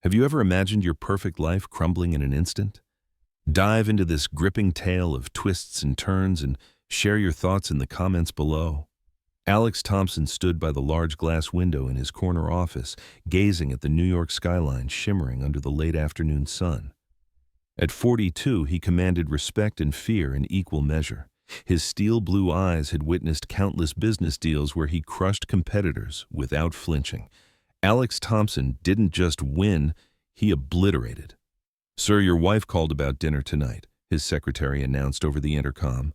Have you ever imagined your perfect life crumbling in an instant? Dive into this gripping tale of twists and turns and share your thoughts in the comments below. Alex Thompson stood by the large glass window in his corner office, gazing at the New York skyline shimmering under the late afternoon sun. At 42, he commanded respect and fear in equal measure. His steel blue eyes had witnessed countless business deals where he crushed competitors without flinching. Alex Thompson didn't just win, he obliterated. "Sir, your wife called about dinner tonight," his secretary announced over the intercom.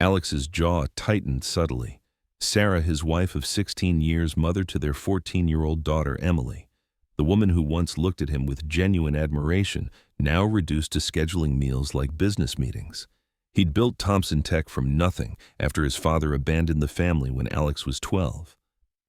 Alex's jaw tightened subtly. Sarah, his wife of 16 years, mother to their 14-year-old daughter, Emily. The woman who once looked at him with genuine admiration, now reduced to scheduling meals like business meetings. He'd built Thompson Tech from nothing after his father abandoned the family when Alex was 12.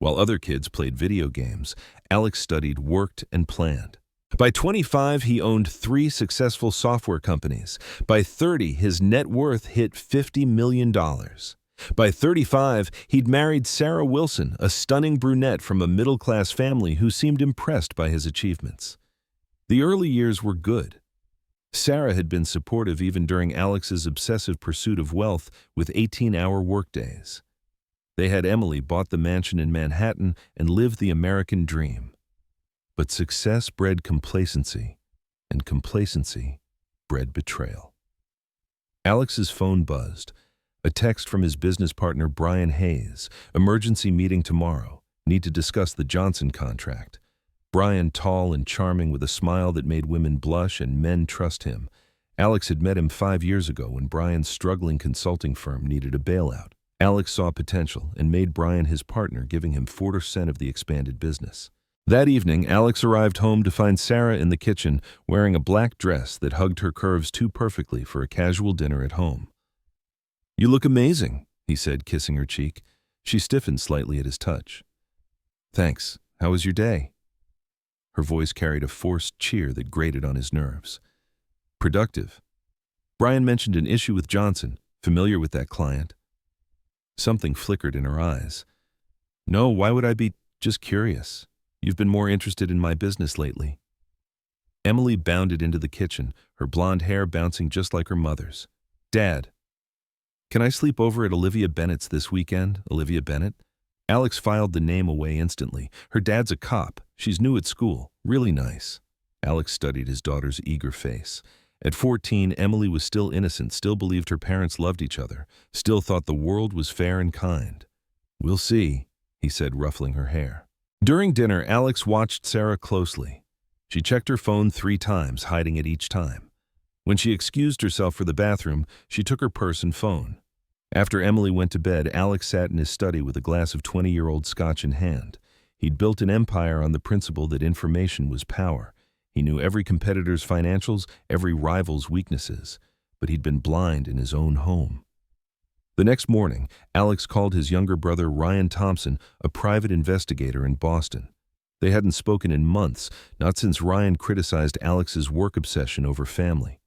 While other kids played video games, Alex studied, worked, and planned. By 25, he owned 3 successful software companies. By 30, his net worth hit $50 million. By 35, he'd married Sarah Wilson, a stunning brunette from a middle-class family who seemed impressed by his achievements. The early years were good. Sarah had been supportive even during Alex's obsessive pursuit of wealth with 18-hour workdays. They had Emily, bought the mansion in Manhattan, and lived the American dream. But success bred complacency, and complacency bred betrayal. Alex's phone buzzed. A text from his business partner Brian Hayes. "Emergency meeting tomorrow. Need to discuss the Johnson contract." Brian, tall and charming with a smile that made women blush and men trust him. Alex had met him 5 years ago when Brian's struggling consulting firm needed a bailout. Alex saw potential and made Brian his partner, giving him 4% of the expanded business. That evening, Alex arrived home to find Sarah in the kitchen wearing a black dress that hugged her curves too perfectly for a casual dinner at home. "You look amazing," he said, kissing her cheek. She stiffened slightly at his touch. "Thanks. How was your day?" Her voice carried a forced cheer that grated on his nerves. "Productive. Brian mentioned an issue with Johnson. Familiar with that client?" Something flickered in her eyes. "No, why would I be? Just curious. You've been more interested in my business lately." Emily bounded into the kitchen, her blonde hair bouncing just like her mother's. "Dad, can I sleep over at Olivia Bennett's this weekend?" Olivia Bennett? Alex filed the name away instantly. "Her dad's a cop. She's new at school. Really nice." Alex studied his daughter's eager face. At 14, Emily was still innocent, still believed her parents loved each other, still thought the world was fair and kind. "We'll see," he said, ruffling her hair. During dinner, Alex watched Sarah closely. She checked her phone 3 times, hiding it each time. When she excused herself for the bathroom, she took her purse and phone. After Emily went to bed, Alex sat in his study with a glass of 20-year-old scotch in hand. He'd built an empire on the principle that information was power. He knew every competitor's financials, every rival's weaknesses, but he'd been blind in his own home. The next morning, Alex called his younger brother Ryan Thompson, a private investigator in Boston. They hadn't spoken in months, not since Ryan criticized Alex's work obsession over family.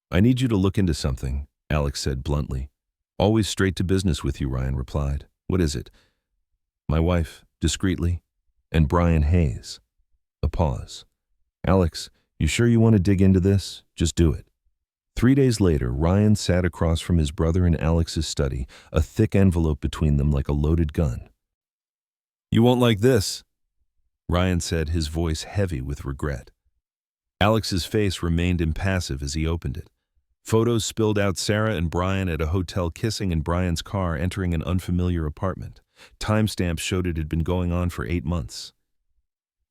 "I need you to look into something," Alex said bluntly. "Always straight to business with you," Ryan replied. "What is it?" "My wife," discreetly, "and Brian Hayes." A pause. "Alex, you sure you want to dig into this? Just do it." 3 days later, Ryan sat across from his brother in Alex's study, a thick envelope between them like a loaded gun. "You won't like this," Ryan said, his voice heavy with regret. Alex's face remained impassive as he opened it. Photos spilled out Sarah and Brian at a hotel kissing in Brian's car entering an unfamiliar apartment. Timestamps showed it had been going on for 8 months.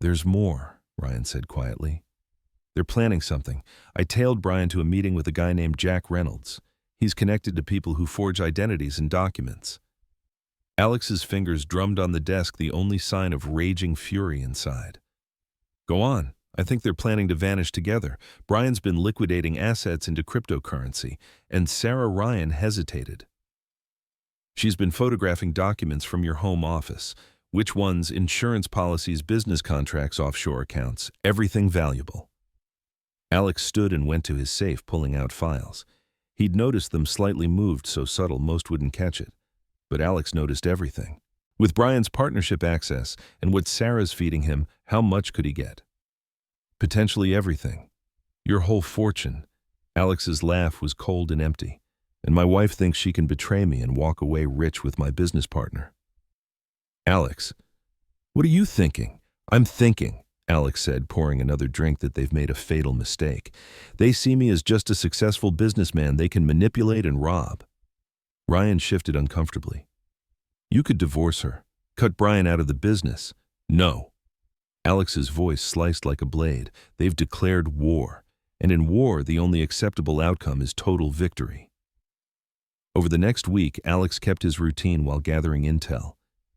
"There's more," Ryan said quietly. "They're planning something. I tailed Brian to a meeting with a guy named Jack Reynolds. He's connected to people who forge identities and documents." Alex's fingers drummed on the desk, the only sign of raging fury inside. "Go on. I think they're planning to vanish together. Brian's been liquidating assets into cryptocurrency." And Sarah Ryan hesitated. "She's been photographing documents from your home office. Which ones? Insurance policies, business contracts, offshore accounts, everything valuable." Alex stood and went to his safe, pulling out files. He'd noticed them slightly moved, so subtle most wouldn't catch it. But Alex noticed everything. With Brian's partnership access and what Sarah's feeding him, how much could he get? Potentially everything. Your whole fortune. Alex's laugh was cold and empty. And my wife thinks she can betray me and walk away rich with my business partner. Alex, what are you thinking? I'm thinking, Alex said, pouring another drink, that they've made a fatal mistake. They see me as just a successful businessman they can manipulate and rob. Ryan shifted uncomfortably. You could divorce her. Cut Brian out of the business. No. Alex's voice sliced like a blade. They've declared war. And in war, the only acceptable outcome is total victory. Over the next week, Alex kept his routine while gathering intel.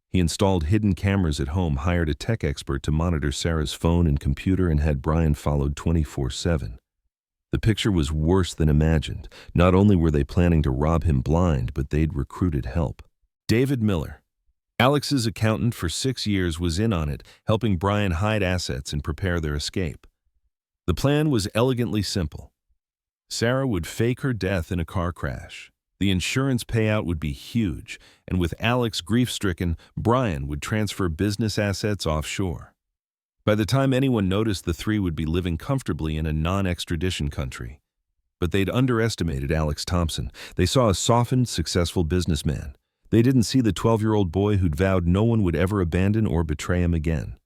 He installed hidden cameras at home, hired a tech expert to monitor Sarah's phone and computer, and had Brian followed 24/7. The picture was worse than imagined. Not only were they planning to rob him blind, but they'd recruited help. David Miller, Alex's accountant for 6 years, was in on it, helping Brian hide assets and prepare their escape. The plan was elegantly simple. Sarah would fake her death in a car crash. The insurance payout would be huge, and with Alex grief-stricken, Brian would transfer business assets offshore. By the time anyone noticed, the three would be living comfortably in a non-extradition country. But they'd underestimated Alex Thompson. They saw a softened, successful businessman. They didn't see the 12-year-old boy who'd vowed no one would ever abandon or betray him again.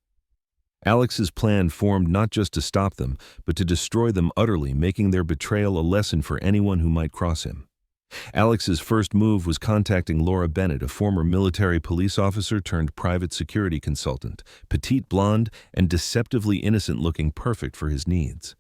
Alex's plan formed not just to stop them, but to destroy them utterly, making their betrayal a lesson for anyone who might cross him. Alex's first move was contacting Laura Bennett, a former military police officer turned private security consultant, petite, blonde, and deceptively innocent-looking, perfect for his needs.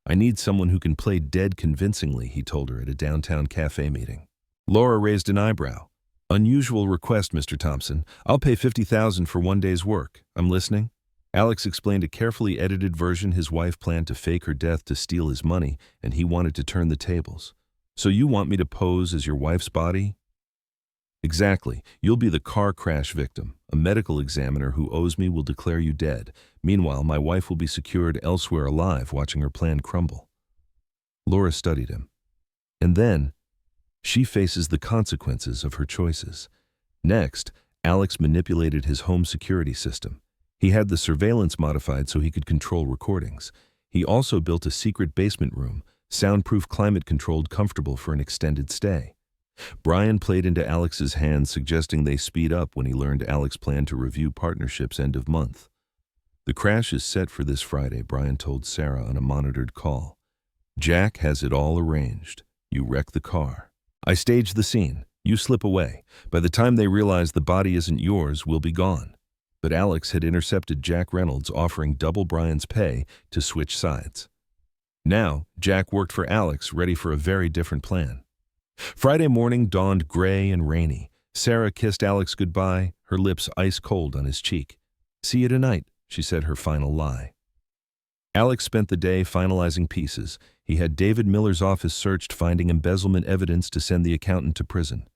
I need someone who can play dead convincingly, he told her at a downtown cafe meeting. Laura raised an eyebrow. Unusual request, Mr. Thompson. I'll pay $50,000 for 1 day's work. I'm listening. Alex explained a carefully edited version. His wife planned to fake her death to steal his money, and he wanted to turn the tables. So you want me to pose as your wife's body? Exactly. You'll be the car crash victim. A medical examiner who owes me will declare you dead. Meanwhile, my wife will be secured elsewhere alive, watching her plan crumble. Laura studied him. And then, she faces the consequences of her choices. Next, Alex manipulated his home security system. He had the surveillance modified so he could control recordings. He also built a secret basement room, soundproof, climate-controlled, comfortable for an extended stay. Brian played into Alex's hands, suggesting they speed up when he learned Alex planned to review partnerships end of month. The crash is set for this Friday, Brian told Sarah on a monitored call. Jack has it all arranged. You wreck the car. I stage the scene. You slip away. By the time they realize the body isn't yours, we'll be gone. But Alex had intercepted Jack Reynolds, offering double Brian's pay to switch sides. Now, Jack worked for Alex, ready for a very different plan. Friday morning dawned gray and rainy. Sarah kissed Alex goodbye, her lips ice cold on his cheek. See you tonight, she said, her final lie. Alex spent the day finalizing pieces. He had David Miller's office searched, finding embezzlement evidence to send the accountant to prison.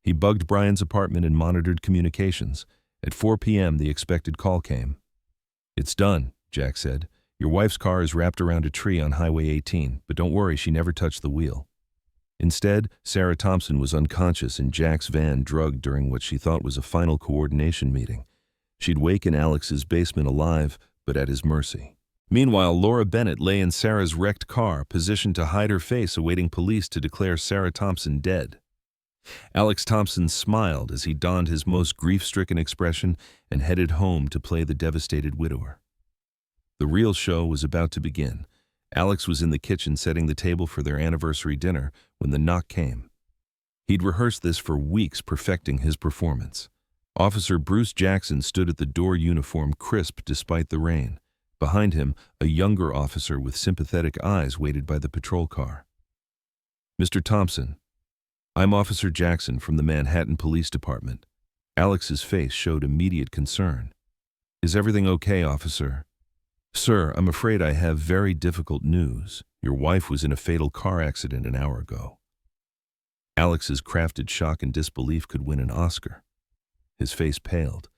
He bugged Brian's apartment and monitored communications. At 4 p.m., the expected call came. It's done, Jack said. Your wife's car is wrapped around a tree on Highway 18, but don't worry, she never touched the wheel. Instead, Sarah Thompson was unconscious in Jack's van, drugged during what she thought was a final coordination meeting. She'd waken Alex's basement alive, but at his mercy. Meanwhile, Laura Bennett lay in Sarah's wrecked car, positioned to hide her face, awaiting police to declare Sarah Thompson dead. Alex Thompson smiled as he donned his most grief-stricken expression and headed home to play the devastated widower. The real show was about to begin. Alex was in the kitchen setting the table for their anniversary dinner when the knock came. He'd rehearsed this for weeks, perfecting his performance. Officer Bruce Jackson stood at the door, uniform crisp despite the rain. Behind him, a younger officer with sympathetic eyes waited by the patrol car. Mr. Thompson, I'm Officer Jackson from the Manhattan Police Department. Alex's face showed immediate concern. Is everything okay, officer? Sir, I'm afraid I have very difficult news. Your wife was in a fatal car accident an hour ago. Alex's crafted shock and disbelief could win an Oscar. His face paled.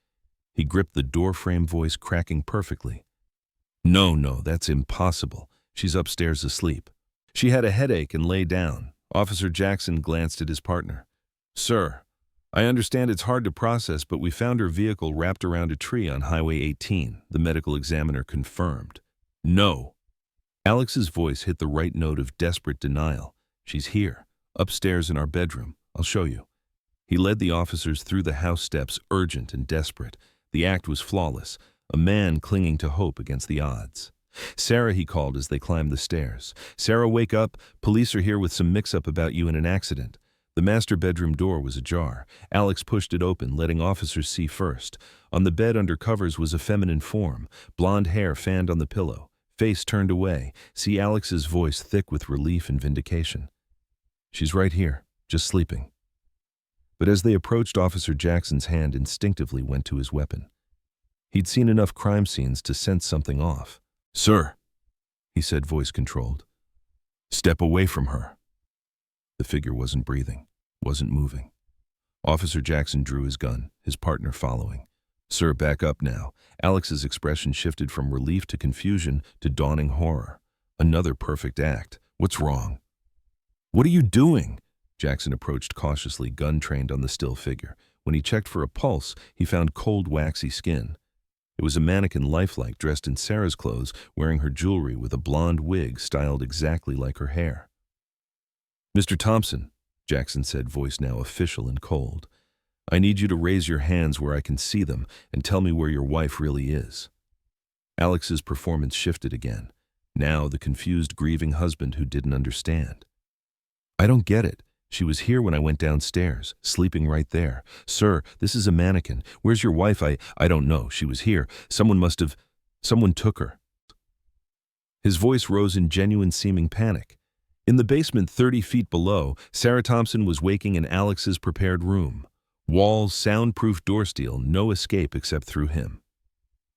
He gripped the doorframe, voice cracking perfectly. No, that's impossible. She's upstairs asleep. She had a headache and lay down. Officer Jackson glanced at his partner. Sir, I understand it's hard to process, but we found her vehicle wrapped around a tree on Highway 18, the medical examiner confirmed. No, Alex's voice hit the right note of desperate denial. She's here, upstairs in our bedroom. I'll show you. He led the officers through the house steps, urgent and desperate. The act was flawless, a man clinging to hope against the odds. Sarah, he called as they climbed the stairs. Sarah, wake up. Police are here with some mix-up about you in an accident. The master bedroom door was ajar. Alex pushed it open, letting officers see first. On the bed under covers was a feminine form, blonde hair fanned on the pillow, face turned away. See Alex's voice thick with relief and vindication. She's right here, just sleeping. But as they approached, Officer Jackson's hand instinctively went to his weapon. He'd seen enough crime scenes to sense something off. "Sir," he said, voice controlled. "Step away from her." The figure wasn't breathing, wasn't moving. Officer Jackson drew his gun, his partner following. "Sir, back up now." Alex's expression shifted from relief to confusion to dawning horror. Another perfect act. What's wrong? "What are you doing?" Jackson approached cautiously, gun trained on the still figure. When he checked for a pulse, he found cold, waxy skin. It was a mannequin lifelike, dressed in Sarah's clothes, wearing her jewelry with a blonde wig styled exactly like her hair. "Mr. Thompson," Jackson said, voice now official and cold, "I need you to raise your hands where I can see them and tell me where your wife really is." Alex's performance shifted again. Now the confused, grieving husband who didn't understand. "I don't get it. She was here when I went downstairs, sleeping right there. Sir, this is a mannequin. Where's your wife? I don't know. She was here. Someone took her." His voice rose in genuine seeming panic. In the basement 30 feet below, Sarah Thompson was waking in Alex's prepared room. Walls, soundproof door steel, no escape except through him.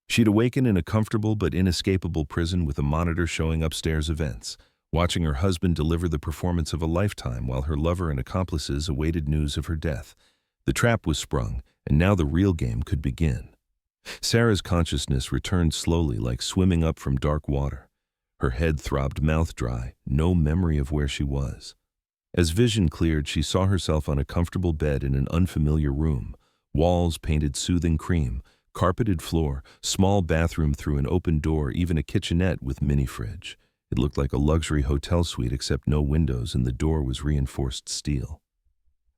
She'd awaken in a comfortable but inescapable prison with a monitor showing upstairs events, watching her husband deliver the performance of a lifetime while her lover and accomplices awaited news of her death. The trap was sprung, and now the real game could begin. Sarah's consciousness returned slowly, like swimming up from dark water. Her head throbbed, mouth dry, no memory of where she was. As vision cleared, she saw herself on a comfortable bed in an unfamiliar room. Walls painted soothing cream, carpeted floor, small bathroom through an open door, even a kitchenette with mini fridge. It looked like a luxury hotel suite except no windows, and the door was reinforced steel.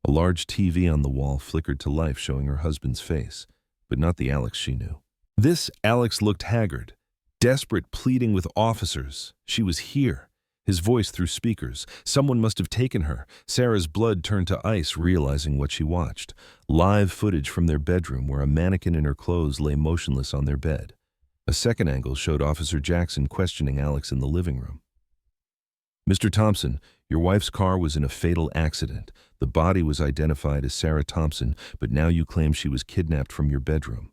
A large TV on the wall flickered to life, showing her husband's face, but not the Alex she knew. This Alex looked haggard, desperate, pleading with officers. She was here. His voice through speakers. Someone must have taken her. Sarah's blood turned to ice, realizing what she watched. Live footage from their bedroom where a mannequin in her clothes lay motionless on their bed. A second angle showed Officer Jackson questioning Alex in the living room. "Mr. Thompson, your wife's car was in a fatal accident. The body was identified as Sarah Thompson, but now you claim she was kidnapped from your bedroom."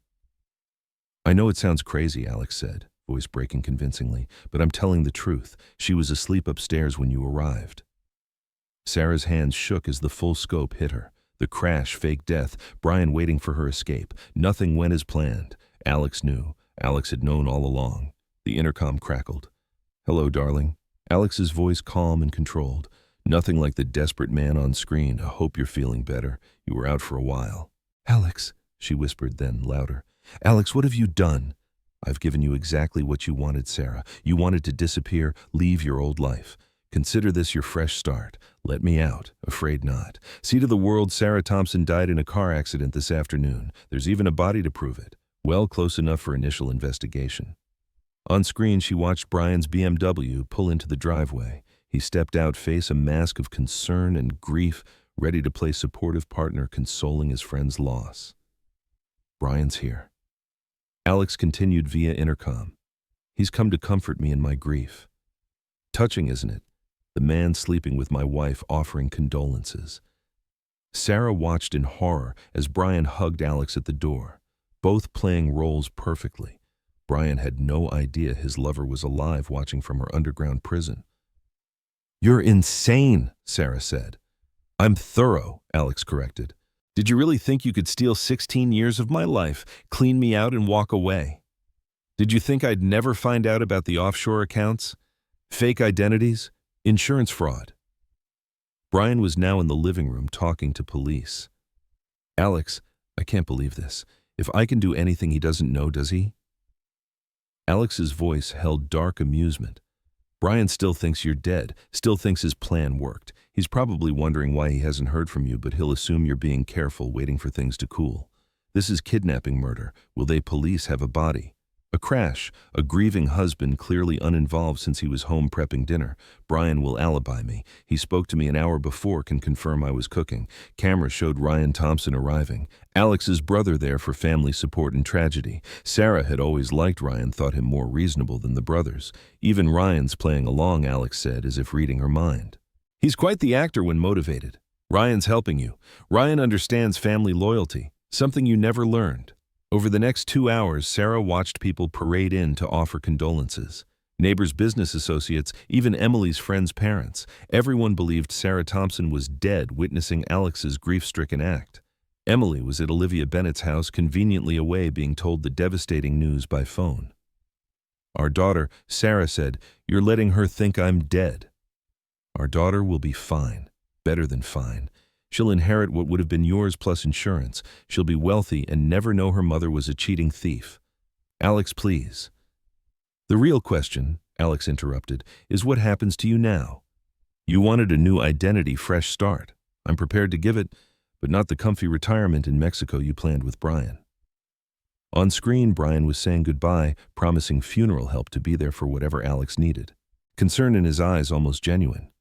"I know it sounds crazy," Alex said, voice breaking convincingly, "but I'm telling the truth. She was asleep upstairs when you arrived." Sarah's hands shook as the full scope hit her. The crash, fake death, Brian waiting for her escape. Nothing went as planned. Alex knew. Alex had known all along. The intercom crackled. "Hello, darling." Alex's voice calm and controlled. Nothing like the desperate man on screen. "I hope you're feeling better. You were out for a while." "Alex," she whispered, then louder. "Alex, what have you done?" "I've given you exactly what you wanted, Sarah. You wanted to disappear, leave your old life. Consider this your fresh start. Let me out. Afraid not. See to the world Sarah Thompson died in a car accident this afternoon. There's even a body to prove it. Well, close enough for initial investigation." On screen, she watched Brian's BMW pull into the driveway. He stepped out, face a mask of concern and grief, ready to play supportive partner, consoling his friend's loss. "Brian's here." Alex continued via intercom. "He's come to comfort me in my grief." Touching, isn't it? The man sleeping with my wife offering condolences. Sarah watched in horror as Brian hugged Alex at the door, both playing roles perfectly. Brian had no idea his lover was alive, watching from her underground prison. "You're insane," Sarah said. "I'm thorough," Alex corrected. "Did you really think you could steal 16 years of my life, clean me out, and walk away? Did you think I'd never find out about the offshore accounts, fake identities, insurance fraud?" Brian was now in the living room talking to police. "Alex, I can't believe this. If I can do anything he doesn't know, does he?" Alex's voice held dark amusement. Brian still thinks you're dead, still thinks his plan worked. He's probably wondering why he hasn't heard from you, but he'll assume you're being careful, waiting for things to cool. This is kidnapping murder. Will they police have a body? A crash, a grieving husband clearly uninvolved since he was home prepping dinner. Brian will alibi me. He spoke to me an hour before, can confirm I was cooking. Camera showed Ryan Thompson arriving. Alex's brother there for family support in tragedy. Sarah had always liked Ryan, thought him more reasonable than the brothers. Even Ryan's playing along, Alex said, as if reading her mind. He's quite the actor when motivated. Ryan's helping you. Ryan understands family loyalty, something you never learned. Over the next 2 hours, Sarah watched people parade in to offer condolences. Neighbors, business associates, even Emily's friends' parents. Everyone believed Sarah Thompson was dead, witnessing Alex's grief-stricken act. Emily was at Olivia Bennett's house, conveniently away, being told the devastating news by phone. Our daughter, Sarah said, "You're letting her think I'm dead." Our daughter will be fine, better than fine. She'll inherit what would have been yours plus insurance. She'll be wealthy and never know her mother was a cheating thief. Alex, please. The real question, Alex interrupted, is what happens to you now? You wanted a new identity, fresh start. I'm prepared to give it, but not the comfy retirement in Mexico you planned with Brian. On screen, Brian was saying goodbye, promising funeral help to be there for whatever Alex needed. Concern in his eyes, almost genuine.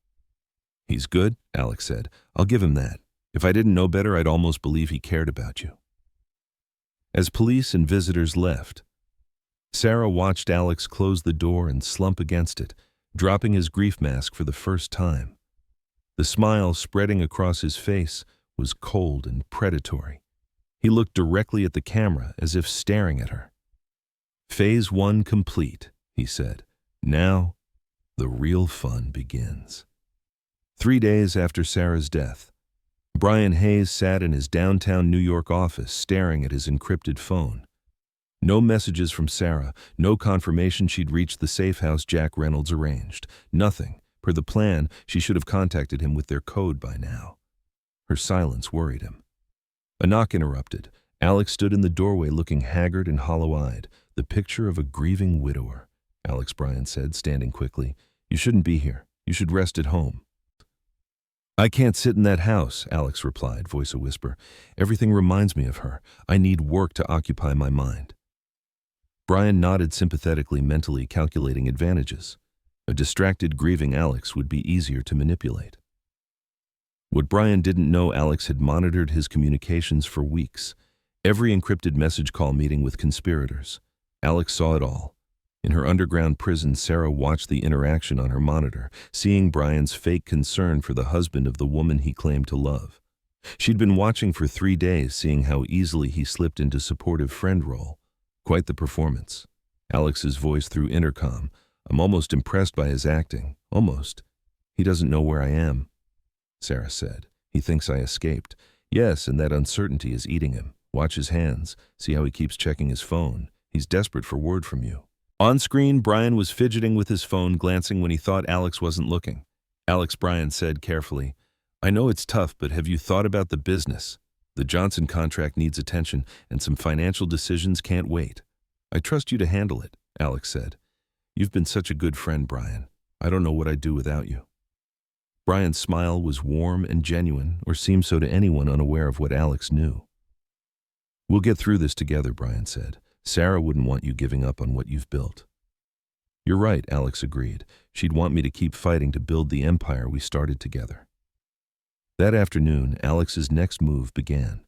He's good, Alex said. I'll give him that. If I didn't know better, I'd almost believe he cared about you. As police and visitors left, Sarah watched Alex close the door and slump against it, dropping his grief mask for the first time. The smile spreading across his face was cold and predatory. He looked directly at the camera as if staring at her. Phase 1 complete, he said. Now, the real fun begins. 3 days after Sarah's death, Brian Hayes sat in his downtown New York office staring at his encrypted phone. No messages from Sarah, no confirmation she'd reached the safe house Jack Reynolds arranged. Nothing. Per the plan, she should have contacted him with their code by now. Her silence worried him. A knock interrupted. Alex stood in the doorway looking haggard and hollow-eyed, the picture of a grieving widower. Alex, Brian said, standing quickly. You shouldn't be here. You should rest at home. I can't sit in that house, Alex replied, voice a whisper. Everything reminds me of her. I need work to occupy my mind. Brian nodded sympathetically, mentally calculating advantages. A distracted, grieving Alex would be easier to manipulate. What Brian didn't know, Alex had monitored his communications for weeks. Every encrypted message call meeting with conspirators. Alex saw it all. In her underground prison, Sarah watched the interaction on her monitor, seeing Brian's fake concern for the husband of the woman he claimed to love. She'd been watching for 3 days, seeing how easily he slipped into supportive friend role. Quite the performance. Alex's voice through intercom. I'm almost impressed by his acting. Almost. He doesn't know where I am, Sarah said. He thinks I escaped. Yes, and that uncertainty is eating him. Watch his hands. See how he keeps checking his phone. He's desperate for word from you. On screen, Brian was fidgeting with his phone, glancing when he thought Alex wasn't looking. Alex, Brian said carefully, I know it's tough, but have you thought about the business? The Johnson contract needs attention, and some financial decisions can't wait. I trust you to handle it, Alex said. You've been such a good friend, Brian. I don't know what I'd do without you. Brian's smile was warm and genuine, or seemed so to anyone unaware of what Alex knew. We'll get through this together, Brian said. Sarah wouldn't want you giving up on what you've built. You're right, Alex agreed. She'd want me to keep fighting to build the empire we started together. That afternoon, Alex's next move began.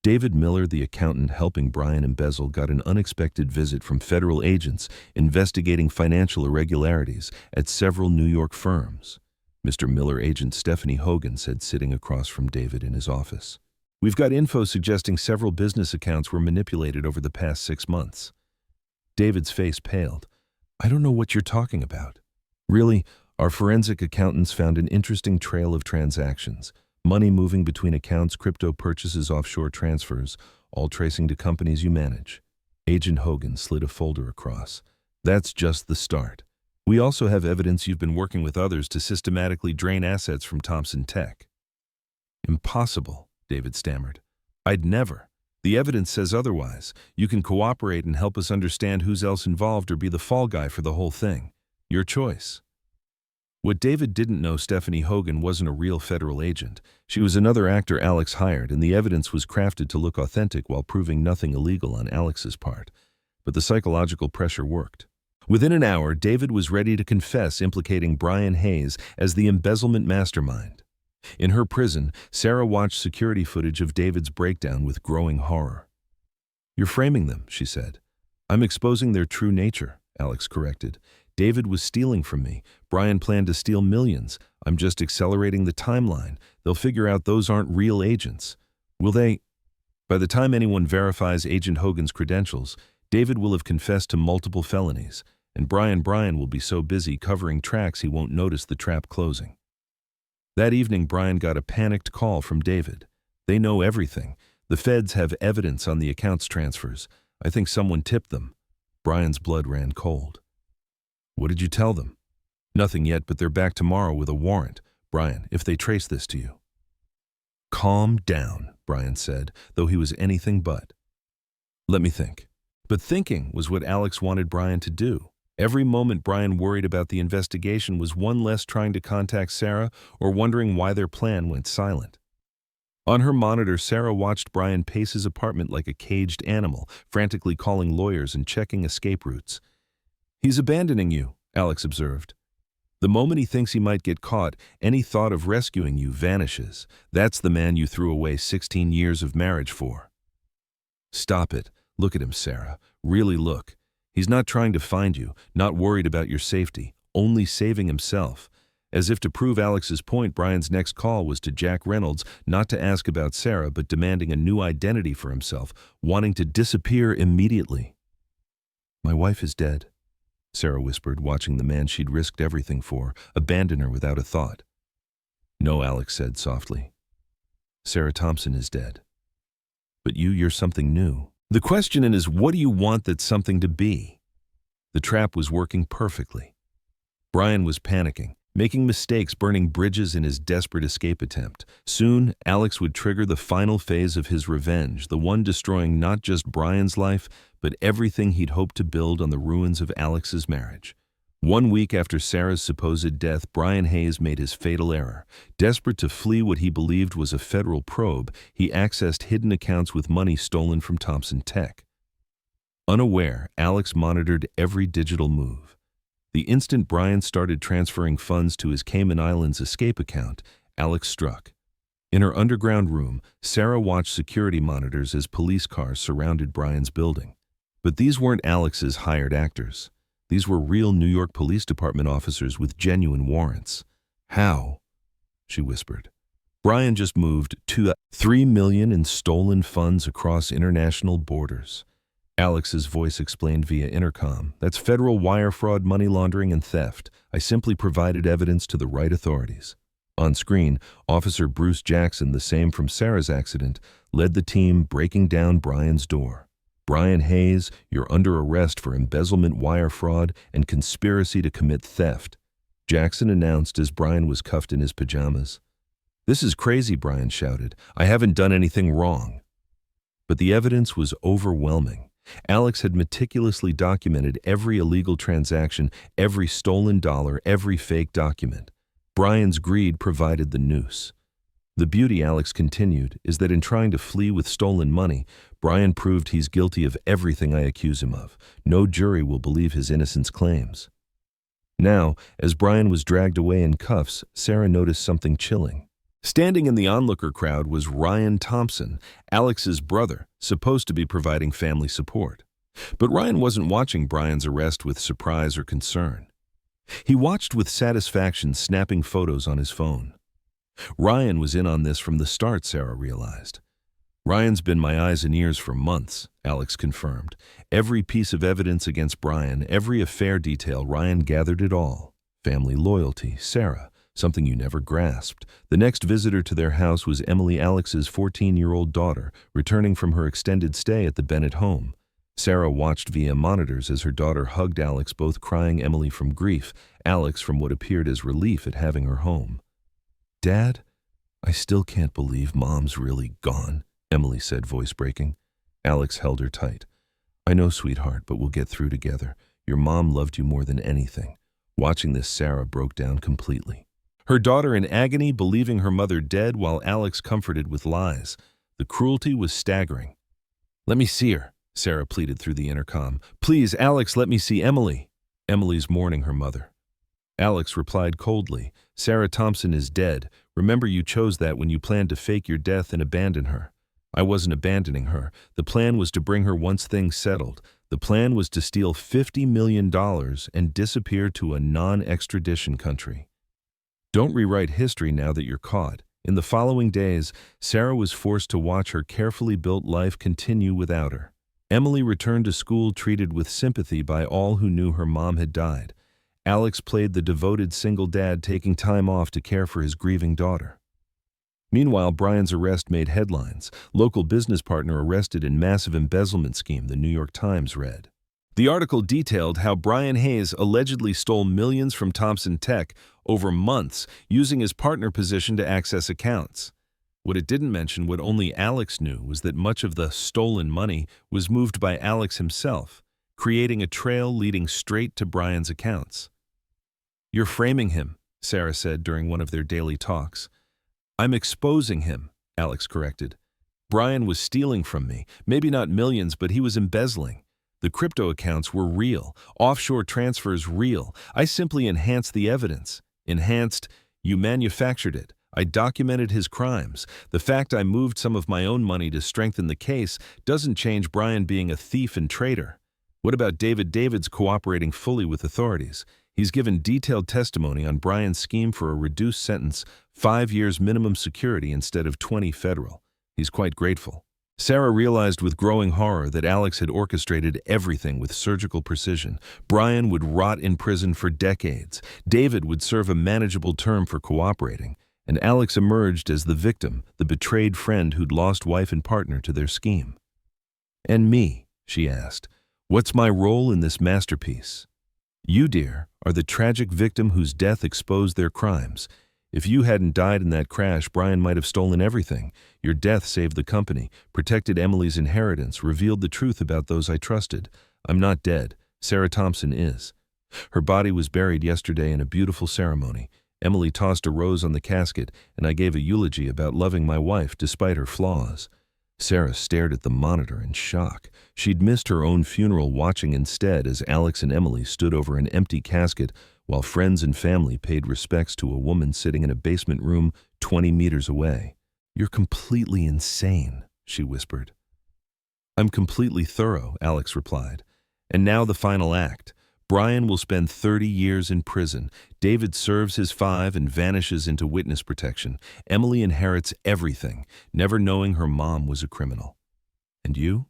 David Miller, the accountant helping Brian embezzle, got an unexpected visit from federal agents investigating financial irregularities at several New York firms. Mr. Miller, agent Stephanie Hogan said, sitting across from David in his office. We've got info suggesting several business accounts were manipulated over the past 6 months. David's face paled. I don't know what you're talking about. Really, our forensic accountants found an interesting trail of transactions. Money moving between accounts, crypto purchases, offshore transfers, all tracing to companies you manage. Agent Hogan slid a folder across. That's just the start. We also have evidence you've been working with others to systematically drain assets from Thompson Tech. Impossible. David stammered. I'd never. The evidence says otherwise. You can cooperate and help us understand who's else involved or be the fall guy for the whole thing. Your choice. What David didn't know, Stephanie Hogan wasn't a real federal agent. She was another actor Alex hired, and the evidence was crafted to look authentic while proving nothing illegal on Alex's part. But the psychological pressure worked. Within an hour, David was ready to confess, implicating Brian Hayes as the embezzlement mastermind. In her prison, Sarah watched security footage of David's breakdown with growing horror. "You're framing them," she said. "I'm exposing their true nature," Alex corrected. "David was stealing from me. Brian planned to steal millions. I'm just accelerating the timeline. They'll figure out those aren't real agents. Will they?" By the time anyone verifies Agent Hogan's credentials, David will have confessed to multiple felonies, and Brian will be so busy covering tracks he won't notice the trap closing. That evening, Brian got a panicked call from David. "They know everything. The feds have evidence on the accounts transfers. I think someone tipped them." Brian's blood ran cold. "What did you tell them?" "Nothing yet, but they're back tomorrow with a warrant. Brian, if they trace this to you." "Calm down," Brian said, though he was anything but. "Let me think." But thinking was what Alex wanted Brian to do. Every moment Brian worried about the investigation was one less trying to contact Sarah or wondering why their plan went silent. On her monitor, Sarah watched Brian pace his apartment like a caged animal, frantically calling lawyers and checking escape routes. "He's abandoning you," Alex observed. "The moment he thinks he might get caught, any thought of rescuing you vanishes. That's the man you threw away 16 years of marriage for." "Stop it. Look at him, Sarah. Really look. He's not trying to find you, not worried about your safety, only saving himself." As if to prove Alex's point, Brian's next call was to Jack Reynolds, not to ask about Sarah, but demanding a new identity for himself, wanting to disappear immediately. "My wife is dead," Sarah whispered, watching the man she'd risked everything for abandon her without a thought. "No," Alex said softly. "Sarah Thompson is dead. But you're something new. The question is, what do you want that something to be?" The trap was working perfectly. Brian was panicking, making mistakes, burning bridges in his desperate escape attempt. Soon, Alex would trigger the final phase of his revenge, the one destroying not just Brian's life, but everything he'd hoped to build on the ruins of Alex's marriage. 1 week after Sarah's supposed death, Brian Hayes made his fatal error. Desperate to flee what he believed was a federal probe, he accessed hidden accounts with money stolen from Thompson Tech. Unaware, Alex monitored every digital move. The instant Brian started transferring funds to his Cayman Islands escape account, Alex struck. In her underground room, Sarah watched security monitors as police cars surrounded Brian's building. But these weren't Alex's hired actors. These were real New York Police Department officers with genuine warrants. "How?" she whispered. "Brian just moved $3 million in stolen funds across international borders." Alex's voice explained via intercom. "That's federal wire fraud, money laundering, and theft. I simply provided evidence to the right authorities." On screen, Officer Bruce Jackson, the same from Sarah's accident, led the team breaking down Brian's door. "Brian Hayes, you're under arrest for embezzlement, wire fraud, and conspiracy to commit theft," Jackson announced as Brian was cuffed in his pajamas. "This is crazy," Brian shouted. "I haven't done anything wrong." But the evidence was overwhelming. Alex had meticulously documented every illegal transaction, every stolen dollar, every fake document. Brian's greed provided the noose. "The beauty," Alex continued, "is that in trying to flee with stolen money, Brian proved he's guilty of everything I accuse him of. No jury will believe his innocence claims." Now, as Brian was dragged away in cuffs, Sarah noticed something chilling. Standing in the onlooker crowd was Ryan Thompson, Alex's brother, supposed to be providing family support. But Ryan wasn't watching Brian's arrest with surprise or concern. He watched with satisfaction, snapping photos on his phone. Ryan was in on this from the start, Sarah realized. "Ryan's been my eyes and ears for months," Alex confirmed. Every piece of evidence against Brian, every affair detail, Ryan gathered it all. Family loyalty, Sarah, something you never grasped. The next visitor to their house was Emily, Alex's 14-year-old daughter, returning from her extended stay at the Bennett home. Sarah watched via monitors as her daughter hugged Alex, both crying, Emily from grief, Alex from what appeared as relief at having her home. "Dad, I still can't believe Mom's really gone," Emily said, voice breaking. Alex held her tight. "I know, sweetheart, but we'll get through together. Your mom loved you more than anything. Watching this, Sarah broke down completely. Her daughter in agony, believing her mother dead while Alex comforted with lies. The cruelty was staggering. "Let me see her," Sarah pleaded through the intercom. "Please, Alex, let me see Emily." Emily's mourning her mother. Alex replied coldly, "Sarah Thompson is dead. Remember, you chose that when you planned to fake your death and abandon her. I wasn't abandoning her. The plan was to bring her once things settled. The plan was to steal $50 million and disappear to a non-extradition country. Don't rewrite history now that you're caught." In the following days, Sarah was forced to watch her carefully built life continue without her. Emily returned to school treated with sympathy by all who knew her mom had died. Alex played the devoted single dad taking time off to care for his grieving daughter. Meanwhile, Brian's arrest made headlines. Local business partner arrested in massive embezzlement scheme, the New York Times read. The article detailed how Brian Hayes allegedly stole millions from Thompson Tech over months, using his partner position to access accounts. What it didn't mention, what only Alex knew, was that much of the stolen money was moved by Alex himself, creating a trail leading straight to Brian's accounts. "You're framing him," Sarah said during one of their daily talks. "I'm exposing him," Alex corrected. "Brian was stealing from me, maybe not millions, but he was embezzling. The crypto accounts were real, offshore transfers real. I simply enhanced the evidence." Enhanced? You manufactured it. I documented his crimes. The fact I moved some of my own money to strengthen the case doesn't change Brian being a thief and traitor. What about David? David's cooperating fully with authorities. He's given detailed testimony on Brian's scheme for a reduced sentence, 5 years minimum security instead of 20 federal. He's quite grateful. Sarah realized with growing horror that Alex had orchestrated everything with surgical precision. Brian would rot in prison for decades. David would serve a manageable term for cooperating. And Alex emerged as the victim, the betrayed friend who'd lost wife and partner to their scheme. "And me?" she asked. "What's my role in this masterpiece?" "You, dear, are the tragic victim whose death exposed their crimes. If you hadn't died in that crash, Brian might have stolen everything. Your death saved the company, protected Emily's inheritance, revealed the truth about those I trusted. I'm not dead. Sarah Thompson is. Her body was buried yesterday in a beautiful ceremony. Emily tossed a rose on the casket, and I gave a eulogy about loving my wife despite her flaws." Sarah stared at the monitor in shock. She'd missed her own funeral, watching instead as Alex and Emily stood over an empty casket while friends and family paid respects to a woman sitting in a basement room 20 meters away. "You're completely insane," she whispered. "I'm completely thorough," Alex replied. "And now the final act. Brian will spend 30 years in prison. David serves his 5 and vanishes into witness protection. Emily inherits everything, never knowing her mom was a criminal. And you?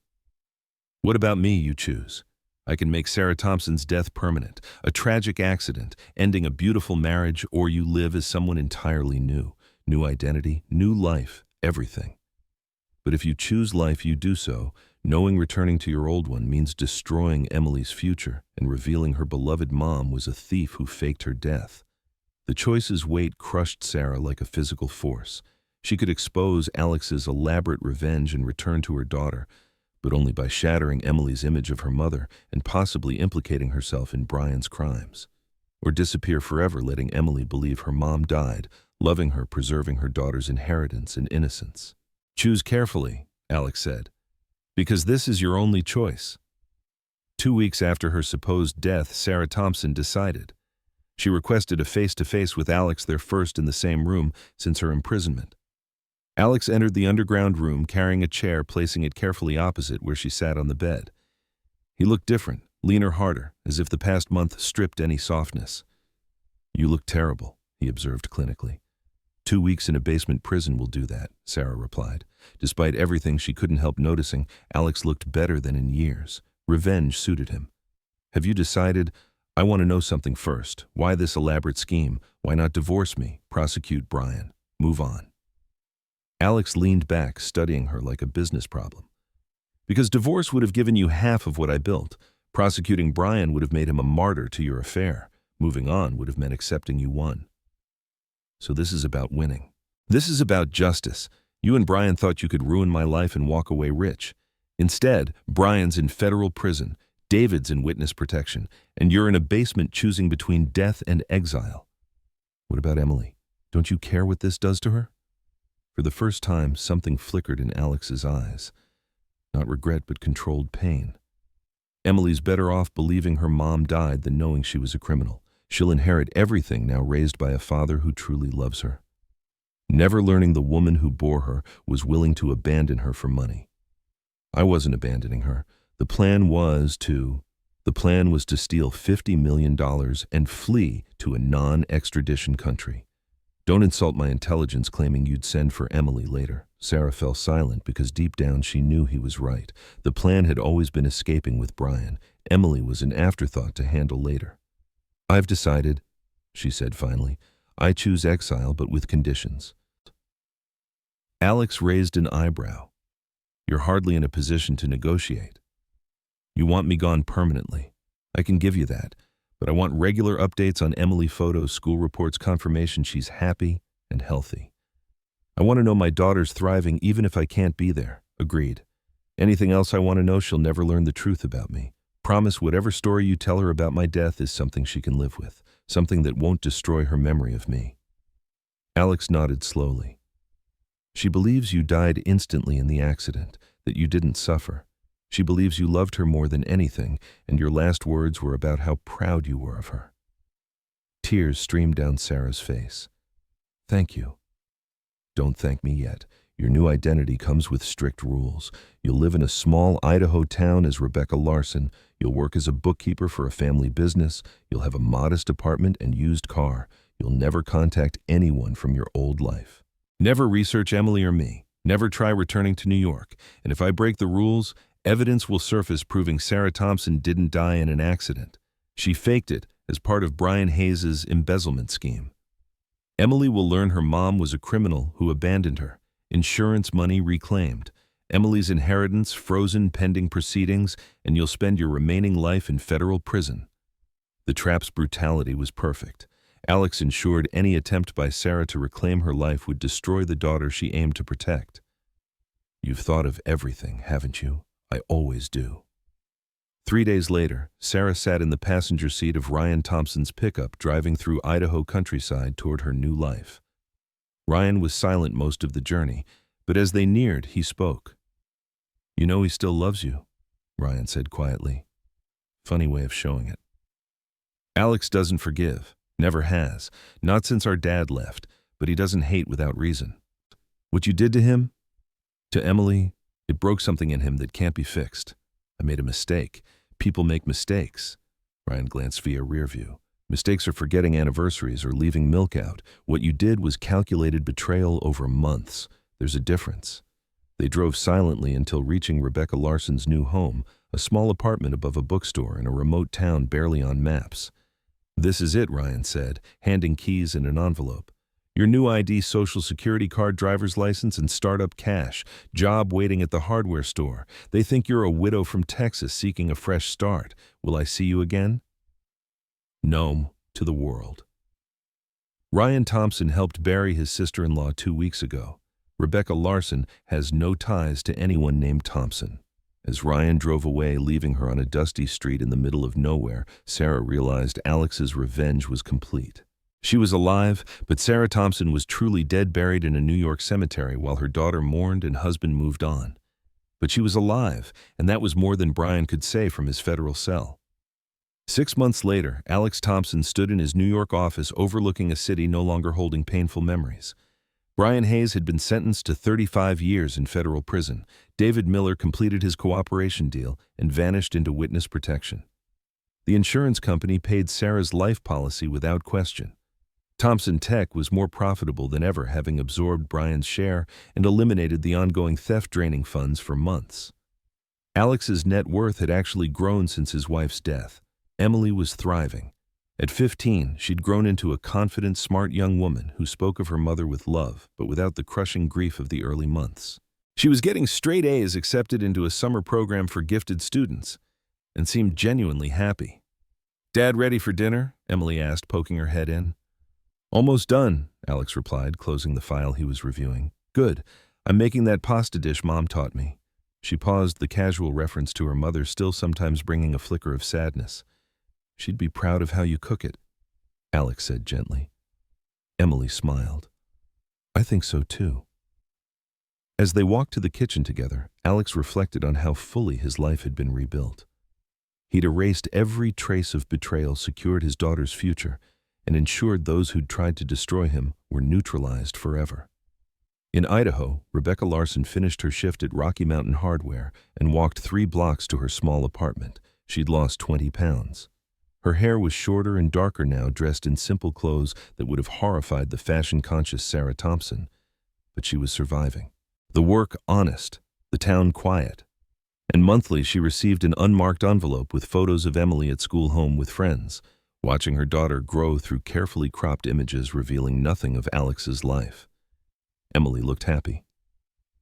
What about me, you choose? I can make Sarah Thompson's death permanent, a tragic accident, ending a beautiful marriage, or you live as someone entirely new. New identity, new life, everything. But if you choose life, you do so, knowing returning to your old one means destroying Emily's future and revealing her beloved mom was a thief who faked her death. The choice's weight crushed Sarah like a physical force. She could expose Alex's elaborate revenge and return to her daughter, but only by shattering Emily's image of her mother and possibly implicating herself in Brian's crimes. Or disappear forever, letting Emily believe her mom died, loving her, preserving her daughter's inheritance and innocence. Choose carefully, Alex said, because this is your only choice. 2 weeks after her supposed death, Sarah Thompson decided. She requested a face-to-face with Alex, their first in the same room since her imprisonment. Alex entered the underground room carrying a chair, placing it carefully opposite where she sat on the bed. He looked different, leaner, harder, as if the past month stripped any softness. "You look terrible," he observed clinically. 2 weeks in a basement prison will do that, Sarah replied. Despite everything she couldn't help noticing, Alex looked better than in years. Revenge suited him. "Have you decided? I want to know something first. Why this elaborate scheme? Why not divorce me, prosecute Brian, move on?" Alex leaned back, studying her like a business problem. "Because divorce would have given you half of what I built. Prosecuting Brian would have made him a martyr to your affair. Moving on would have meant accepting you won. So this is about winning. This is about justice. You and Brian thought you could ruin my life and walk away rich. Instead, Brian's in federal prison, David's in witness protection, and you're in a basement choosing between death and exile. What about Emily? Don't you care what this does to her? For the first time, something flickered in Alex's eyes. Not regret, but controlled pain. Emily's better off believing her mom died than knowing she was a criminal. She'll inherit everything now raised by a father who truly loves her. Never learning the woman who bore her was willing to abandon her for money. I wasn't abandoning her. The plan was to steal $50 million and flee to a non-extradition country. Don't insult my intelligence claiming you'd send for Emily later. Sarah fell silent because deep down she knew he was right. The plan had always been escaping with Brian. Emily was an afterthought to handle later. I've decided, she said finally. I choose exile, but with conditions. Alex raised an eyebrow. You're hardly in a position to negotiate. You want me gone permanently. I can give you that, but I want regular updates on Emily, photos, school reports, confirmation she's happy and healthy. I want to know my daughter's thriving even if I can't be there. Agreed. Anything else I want to know, she'll never learn the truth about me. Promise whatever story you tell her about my death is something she can live with, something that won't destroy her memory of me. Alex nodded slowly. She believes you died instantly in the accident, that you didn't suffer. She believes you loved her more than anything, and your last words were about how proud you were of her. Tears streamed down Sarah's face. Thank you. Don't thank me yet. Your new identity comes with strict rules. You'll live in a small Idaho town as Rebecca Larson. You'll work as a bookkeeper for a family business. You'll have a modest apartment and used car. You'll never contact anyone from your old life. Never research Emily or me. Never try returning to New York. And if I break the rules, evidence will surface proving Sarah Thompson didn't die in an accident. She faked it as part of Brian Hayes' embezzlement scheme. Emily will learn her mom was a criminal who abandoned her. Insurance money reclaimed. Emily's inheritance frozen pending proceedings, and you'll spend your remaining life in federal prison. The trap's brutality was perfect. Alex ensured any attempt by Sarah to reclaim her life would destroy the daughter she aimed to protect. You've thought of everything, haven't you? I always do. 3 days later, Sarah sat in the passenger seat of Ryan Thompson's pickup driving through Idaho countryside toward her new life. Ryan was silent most of the journey, but as they neared, he spoke. You know he still loves you, Ryan said quietly. Funny way of showing it. Alex doesn't forgive, never has, not since our dad left, but he doesn't hate without reason. What you did to him? To Emily, it broke something in him that can't be fixed. I made a mistake. People make mistakes. Ryan glanced via rear view. Mistakes are forgetting anniversaries or leaving milk out. What you did was calculated betrayal over months. There's a difference. They drove silently until reaching Rebecca Larson's new home, a small apartment above a bookstore in a remote town barely on maps. This is it, Ryan said, handing keys in an envelope. Your new ID, social security card, driver's license, and startup cash. Job waiting at the hardware store. They think you're a widow from Texas seeking a fresh start. Will I see you again? No, to the world. Ryan Thompson helped bury his sister-in-law 2 weeks ago. Rebecca Larson has no ties to anyone named Thompson. As Ryan drove away, leaving her on a dusty street in the middle of nowhere, Sarah realized Alex's revenge was complete. She was alive, but Sarah Thompson was truly dead, buried in a New York cemetery while her daughter mourned and husband moved on. But she was alive, and that was more than Brian could say from his federal cell. 6 months later, Alex Thompson stood in his New York office overlooking a city no longer holding painful memories. Brian Hayes had been sentenced to 35 years in federal prison. David Miller completed his cooperation deal and vanished into witness protection. The insurance company paid Sarah's life policy without question. Thompson Tech was more profitable than ever, having absorbed Brian's share and eliminated the ongoing theft, draining funds for months. Alex's net worth had actually grown since his wife's death. Emily was thriving. At 15, she'd grown into a confident, smart young woman who spoke of her mother with love, but without the crushing grief of the early months. She was getting straight A's, accepted into a summer program for gifted students, and seemed genuinely happy. "Dad ready for dinner?" Emily asked, poking her head in. "Almost done," Alex replied, closing the file he was reviewing. "Good. I'm making that pasta dish Mom taught me." She paused, the casual reference to her mother still sometimes bringing a flicker of sadness. "She'd be proud of how you cook it," Alex said gently. Emily smiled. "I think so too." As they walked to the kitchen together, Alex reflected on how fully his life had been rebuilt. He'd erased every trace of betrayal, secured his daughter's future, and ensured those who'd tried to destroy him were neutralized forever. In Idaho, Rebecca Larson finished her shift at Rocky Mountain Hardware and walked 3 blocks to her small apartment. She'd lost 20 pounds. Her hair was shorter and darker now, dressed in simple clothes that would have horrified the fashion-conscious Sarah Thompson. But she was surviving. The work honest, the town quiet. And monthly she received an unmarked envelope with photos of Emily at school home with friends, watching her daughter grow through carefully cropped images revealing nothing of Alex's life. Emily looked happy.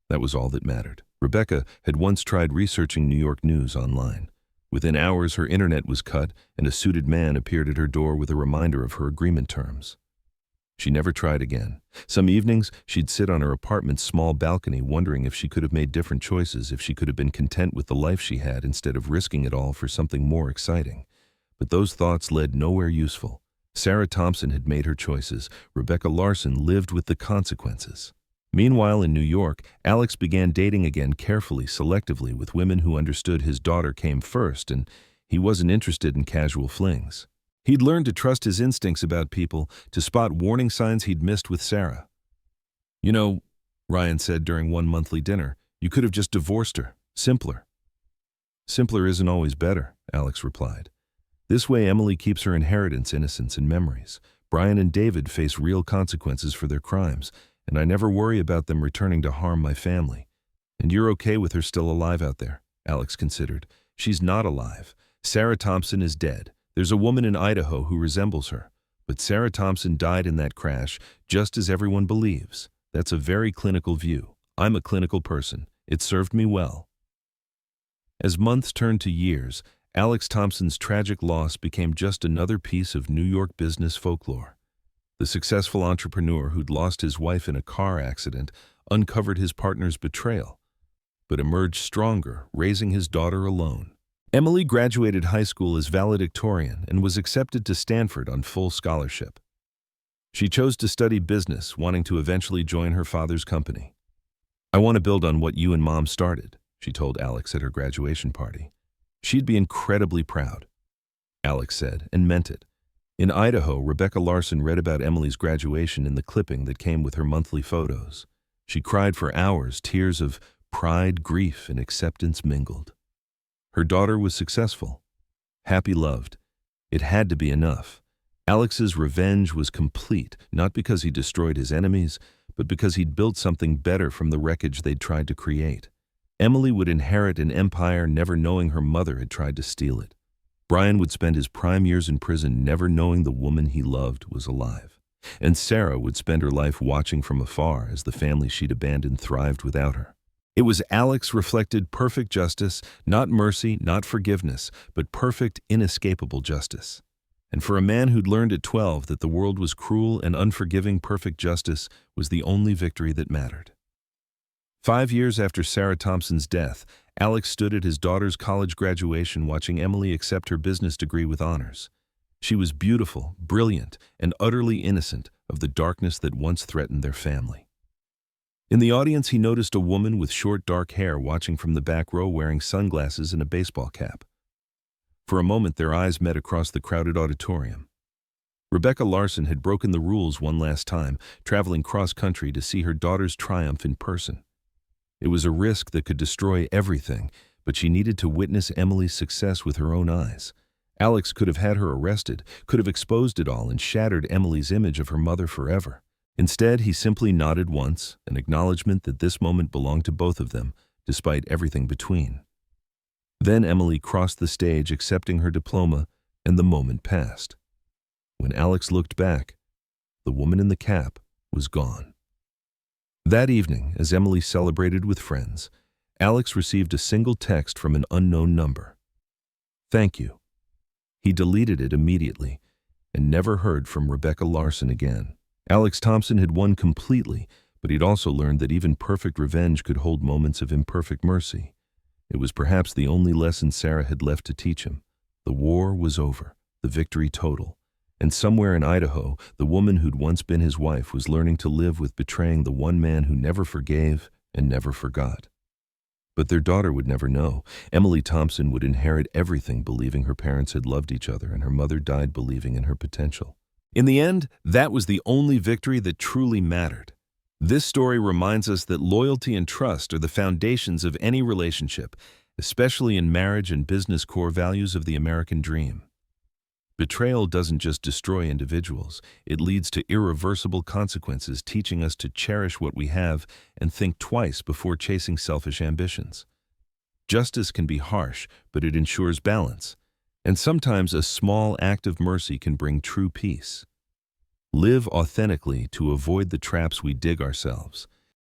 That was all that mattered. Rebecca had once tried researching New York news online. Within hours her internet was cut and a suited man appeared at her door with a reminder of her agreement terms. She never tried again. Some evenings, she'd sit on her apartment's small balcony wondering if she could have made different choices, if she could have been content with the life she had instead of risking it all for something more exciting. But those thoughts led nowhere useful. Sarah Thompson had made her choices. Rebecca Larson lived with the consequences. Meanwhile, in New York, Alex began dating again carefully, selectively, with women who understood his daughter came first, and he wasn't interested in casual flings. He'd learned to trust his instincts about people, to spot warning signs he'd missed with Sarah. "You know," Ryan said during one monthly dinner, "you could have just divorced her. Simpler." "Simpler isn't always better," Alex replied. "This way Emily keeps her inheritance, innocence, and memories. Brian and David face real consequences for their crimes, and I never worry about them returning to harm my family." "And you're okay with her still alive out there?" Alex considered. "She's not alive. Sarah Thompson is dead. There's a woman in Idaho who resembles her. But Sarah Thompson died in that crash, just as everyone believes. That's a very clinical view. I'm a clinical person. It served me well." As months turned to years, Alex Thompson's tragic loss became just another piece of New York business folklore. The successful entrepreneur who'd lost his wife in a car accident uncovered his partner's betrayal, but emerged stronger, raising his daughter alone. Emily graduated high school as valedictorian and was accepted to Stanford on full scholarship. She chose to study business, wanting to eventually join her father's company. "I want to build on what you and Mom started," she told Alex at her graduation party. "She'd be incredibly proud." Alex said, and meant it. In Idaho, Rebecca Larson read about Emily's graduation in the clipping that came with her monthly photos. She cried for hours, tears of pride, grief, and acceptance mingled. Her daughter was successful, happy, loved. It had to be enough. Alex's revenge was complete, not because he destroyed his enemies, but because he'd built something better from the wreckage they'd tried to create. Emily would inherit an empire, never knowing her mother had tried to steal it. Brian would spend his prime years in prison, never knowing the woman he loved was alive. And Sarah would spend her life watching from afar as the family she'd abandoned thrived without her. It was Alex reflected perfect justice, not mercy, not forgiveness, but perfect, inescapable justice. And for a man who'd learned at 12 that the world was cruel and unforgiving, perfect justice was the only victory that mattered. 5 years after Sarah Thompson's death, Alex stood at his daughter's college graduation watching Emily accept her business degree with honors. She was beautiful, brilliant, and utterly innocent of the darkness that once threatened their family. In the audience, he noticed a woman with short, dark hair watching from the back row wearing sunglasses and a baseball cap. For a moment, their eyes met across the crowded auditorium. Rebecca Larson had broken the rules one last time, traveling cross-country to see her daughter's triumph in person. It was a risk that could destroy everything, but she needed to witness Emily's success with her own eyes. Alex could have had her arrested, could have exposed it all and shattered Emily's image of her mother forever. Instead, he simply nodded once, an acknowledgement that this moment belonged to both of them, despite everything between. Then Emily crossed the stage accepting her diploma, and the moment passed. When Alex looked back, the woman in the cap was gone. That evening, as Emily celebrated with friends, Alex received a single text from an unknown number. "Thank you." He deleted it immediately and never heard from Rebecca Larson again. Alex Thompson had won completely, but he'd also learned that even perfect revenge could hold moments of imperfect mercy. It was perhaps the only lesson Sarah had left to teach him. The war was over, the victory total. And somewhere in Idaho, the woman who'd once been his wife was learning to live with betraying the one man who never forgave and never forgot. But their daughter would never know. Emily Thompson would inherit everything, believing her parents had loved each other, and her mother died believing in her potential. In the end, that was the only victory that truly mattered. This story reminds us that loyalty and trust are the foundations of any relationship, especially in marriage and business core values of the American dream. Betrayal doesn't just destroy individuals, it leads to irreversible consequences, teaching us to cherish what we have and think twice before chasing selfish ambitions. Justice can be harsh, but it ensures balance, and sometimes a small act of mercy can bring true peace. Live authentically to avoid the traps we dig ourselves.